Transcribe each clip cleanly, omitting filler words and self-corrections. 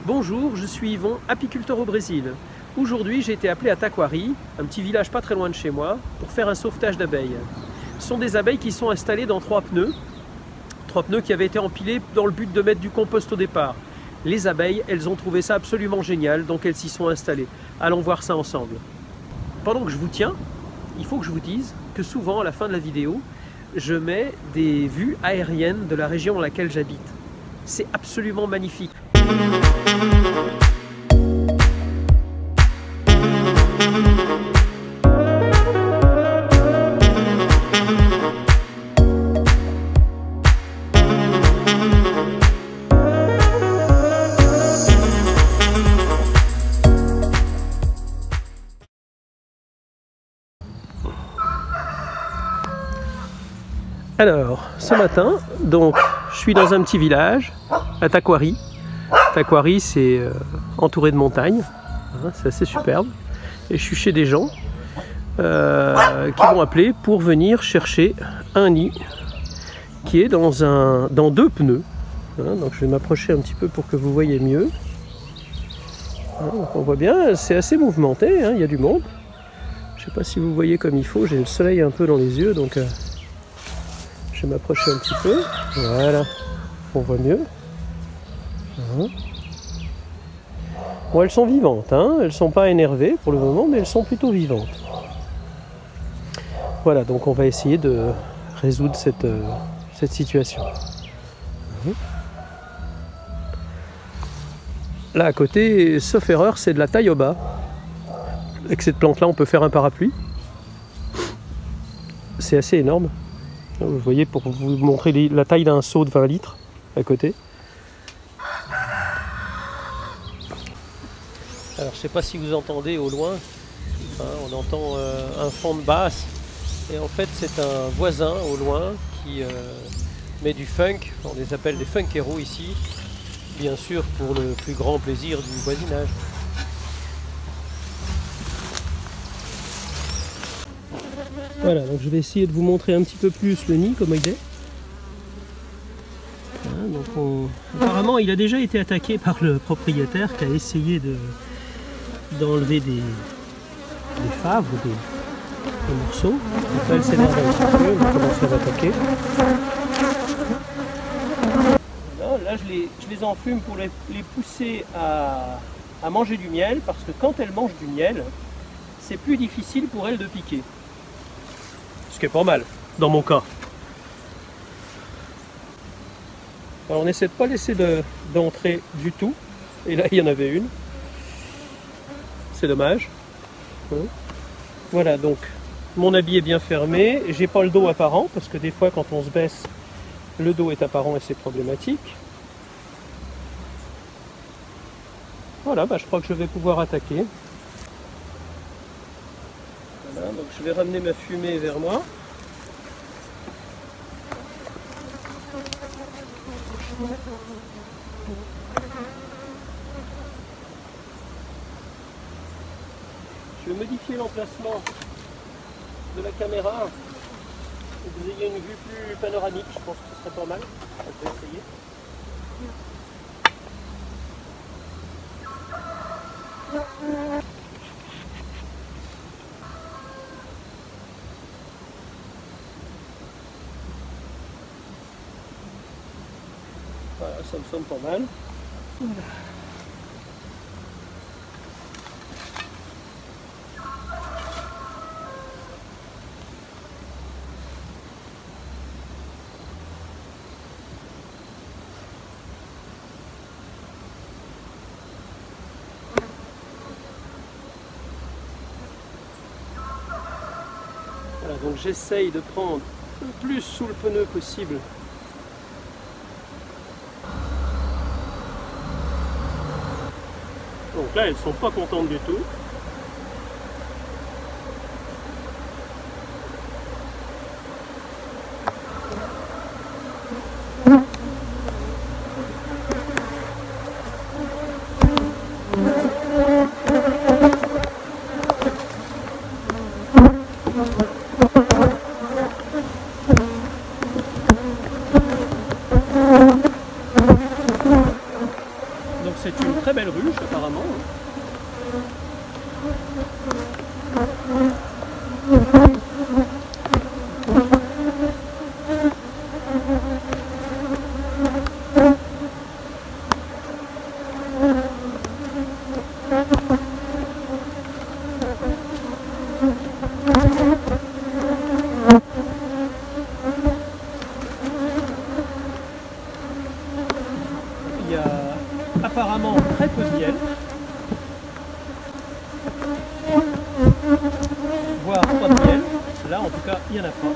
Bonjour, je suis Yvon, apiculteur au Brésil. Aujourd'hui, j'ai été appelé à Taquari, un petit village pas très loin de chez moi, pour faire un sauvetage d'abeilles. Ce sont des abeilles qui sont installées dans trois pneus qui avaient été empilés dans le but de mettre du compost au départ. Les abeilles, elles ont trouvé ça absolument génial, donc elles s'y sont installées. Allons voir ça ensemble. Pendant que je vous tiens, il faut que je vous dise que souvent, à la fin de la vidéo, je mets des vues aériennes de la région dans laquelle j'habite. C'est absolument magnifique. Alors, ce matin, donc, je suis dans un petit village, à Taquari. Taquari, c'est entouré de montagnes, hein, c'est assez superbe. Et je suis chez des gens qui m'ont appelé pour venir chercher un nid qui est dans deux pneus. Hein, donc je vais m'approcher un petit peu pour que vous voyez mieux. Hein, donc on voit bien, c'est assez mouvementé, hein, il y a du monde. Je ne sais pas si vous voyez comme il faut, j'ai le soleil un peu dans les yeux, donc je vais m'approcher un petit peu. Voilà, on voit mieux. Hein. Bon, elles sont vivantes, hein. Elles ne sont pas énervées pour le moment, mais elles sont plutôt vivantes. Voilà, donc on va essayer de résoudre cette situation. Là à côté, sauf erreur, c'est de la tailloba. Avec cette plante-là, on peut faire un parapluie. C'est assez énorme. Vous voyez, pour vous montrer la taille d'un seau de 20 litres à côté. Alors je ne sais pas si vous entendez au loin, hein, on entend un fond de basse. Et en fait c'est un voisin au loin qui met du funk, on les appelle des funkeros ici, bien sûr pour le plus grand plaisir du voisinage. Voilà, donc je vais essayer de vous montrer un petit peu plus le nid, comment il est. Hein, donc apparemment il a déjà été attaqué par le propriétaire qui a essayé d'enlever des faves ou des morceaux. Donc là elle s'énerve un petit peu, elle va commencer à l'attaquer. Là je les enfume pour les pousser à manger du miel, parce que quand elles mangent du miel, c'est plus difficile pour elles de piquer. Ce qui est pas mal, dans mon cas. Alors on essaie de ne pas laisser d'entrer du tout. Et là il y en avait une. C'est dommage. Voilà, donc mon habit est bien fermé. J'ai pas le dos apparent, parce que des fois quand on se baisse, le dos est apparent et c'est problématique. Voilà, je crois que je vais pouvoir attaquer. Voilà, donc je vais ramener ma fumée vers moi. Je vais modifier l'emplacement de la caméra pour que vous ayez une vue plus panoramique. Je pense que ce serait pas mal. On peut essayer. Voilà, ça me semble pas mal. Voilà. Voilà, donc j'essaye de prendre le plus sous le pneu possible. Donc là, elles ne sont pas contentes du tout. c'est une très belle ruche apparemment. Il y a apparemment très peu de miel, voire pas de miel. Là, en tout cas, il n'y en a pas.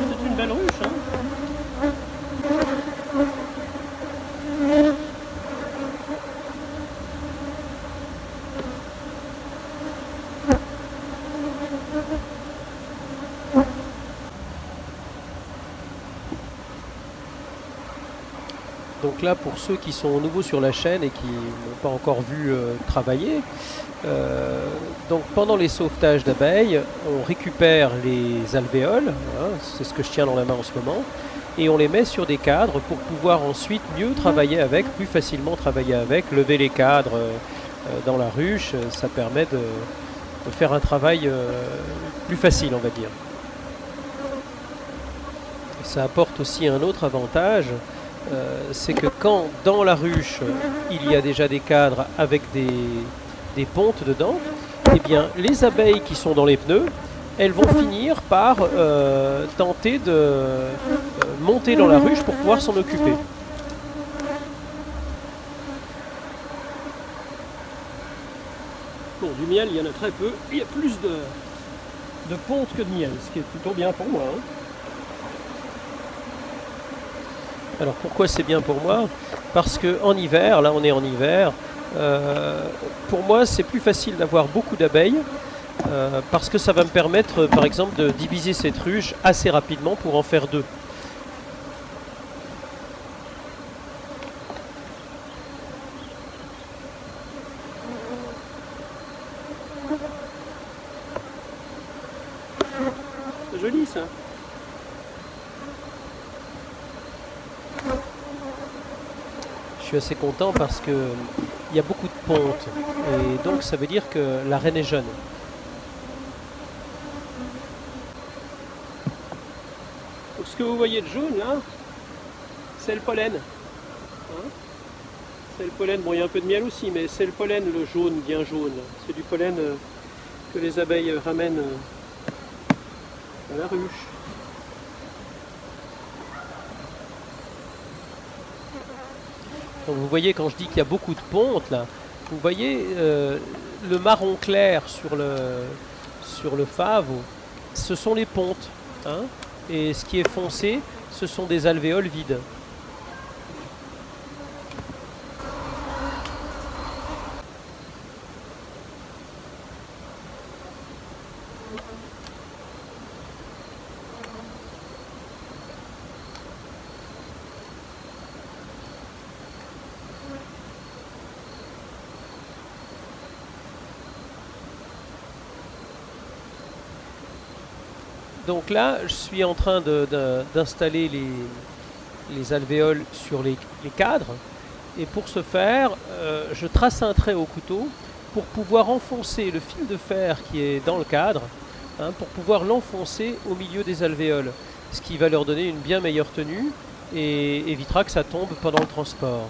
C'est une belle ruche, hein. Donc là, pour ceux qui sont nouveaux sur la chaîne et qui n'ont pas encore vu travailler, donc pendant les sauvetages d'abeilles, on récupère les alvéoles, hein, c'est ce que je tiens dans la main en ce moment, et on les met sur des cadres pour pouvoir ensuite mieux travailler avec, plus facilement travailler avec, lever les cadres dans la ruche, ça permet de faire un travail plus facile, on va dire. Ça apporte aussi un autre avantage, c'est que quand dans la ruche il y a déjà des cadres avec des pontes dedans, eh bien les abeilles qui sont dans les pneus, elles vont finir par tenter de monter dans la ruche pour pouvoir s'en occuper. Bon, du miel il y en a très peu, il y a plus de pontes que de miel, ce qui est plutôt bien pour moi, hein. Alors pourquoi c'est bien pour moi? Parce qu'en hiver, là on est en hiver, pour moi c'est plus facile d'avoir beaucoup d'abeilles parce que ça va me permettre par exemple de diviser cette ruche assez rapidement pour en faire deux. C'est joli ça. Je suis assez content parce que il y a beaucoup de pontes et donc ça veut dire que la reine est jeune. Donc ce que vous voyez de jaune là, c'est le pollen. Hein, c'est le pollen, bon il y a un peu de miel aussi, mais c'est le pollen, le jaune, bien jaune. C'est du pollen que les abeilles ramènent à la ruche. Donc vous voyez quand je dis qu'il y a beaucoup de pontes là, vous voyez le marron clair sur le fave, ce sont les pontes, hein, et ce qui est foncé, ce sont des alvéoles vides. Donc là, je suis en train d'installer les alvéoles sur les cadres. Et pour ce faire, je trace un trait au couteau pour pouvoir enfoncer le fil de fer qui est dans le cadre, hein, pour pouvoir l'enfoncer au milieu des alvéoles. Ce qui va leur donner une bien meilleure tenue et évitera que ça tombe pendant le transport.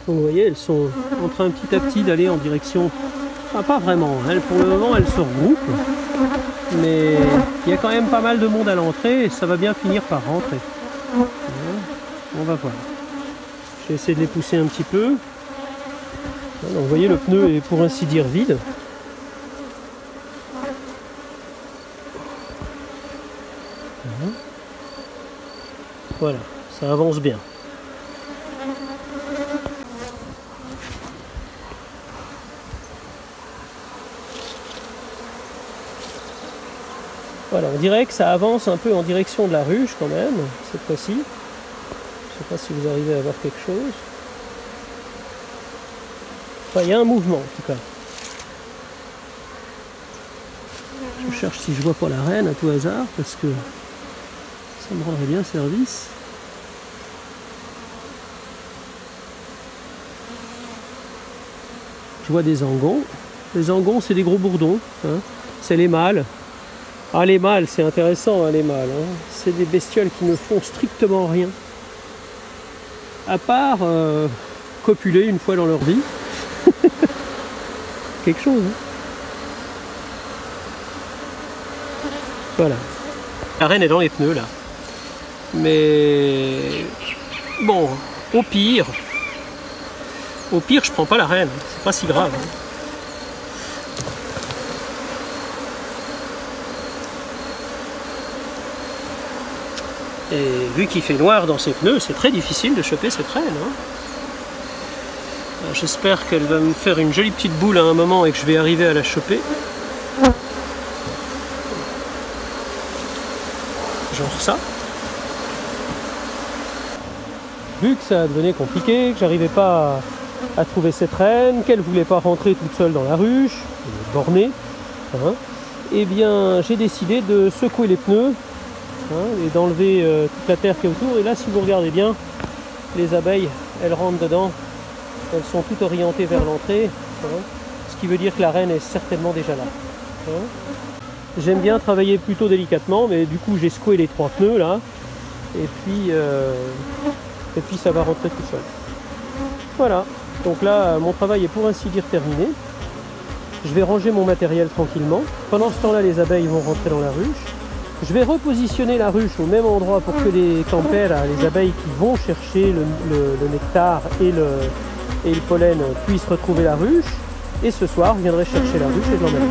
Donc vous voyez, elles sont en train petit à petit d'aller en direction... Ah, pas vraiment, hein. Pour le moment elles se regroupent, mais il y a quand même pas mal de monde à l'entrée et ça va bien finir par rentrer. On va voir. Je vais essayer de les pousser un petit peu. Donc vous voyez, le pneu est pour ainsi dire vide. Voilà, ça avance bien. Voilà, on dirait que ça avance un peu en direction de la ruche quand même, cette fois-ci. Je ne sais pas si vous arrivez à voir quelque chose. Enfin, il y a un mouvement en tout cas. Je cherche si je vois pas la reine à tout hasard, parce que ça me rendrait bien service. Je vois des angons. Les angons, c'est des gros bourdons, hein. C'est les mâles. Ah, les mâles, c'est intéressant, hein, les mâles. Hein. C'est des bestioles qui ne font strictement rien. À part copuler une fois dans leur vie. Quelque chose. Hein. Voilà. La reine est dans les pneus, là. Mais... Bon, au pire, je prends pas la reine. C'est pas si grave. Hein. Et vu qu'il fait noir dans ses pneus, c'est très difficile de choper cette reine. Hein. J'espère qu'elle va me faire une jolie petite boule à un moment et que je vais arriver à la choper. Genre ça. Vu que ça devenait compliqué, que j'arrivais pas à trouver cette reine, qu'elle voulait pas rentrer toute seule dans la ruche, bornée, hein, eh bien j'ai décidé de secouer les pneus. Et d'enlever toute la terre qui est autour. Et là, si vous regardez bien, les abeilles, elles rentrent dedans. Elles sont toutes orientées vers l'entrée. Hein, ce qui veut dire que la reine est certainement déjà là. Hein. J'aime bien travailler plutôt délicatement, mais du coup, j'ai secoué les 3 pneus là. Et puis ça va rentrer tout seul. Voilà. Donc là, mon travail est pour ainsi dire terminé. Je vais ranger mon matériel tranquillement. Pendant ce temps-là, les abeilles vont rentrer dans la ruche. Je vais repositionner la ruche au même endroit pour que les campères, les abeilles qui vont chercher le nectar et le pollen puissent retrouver la ruche. Et ce soir, je viendrai chercher la ruche et je l'emmènerai.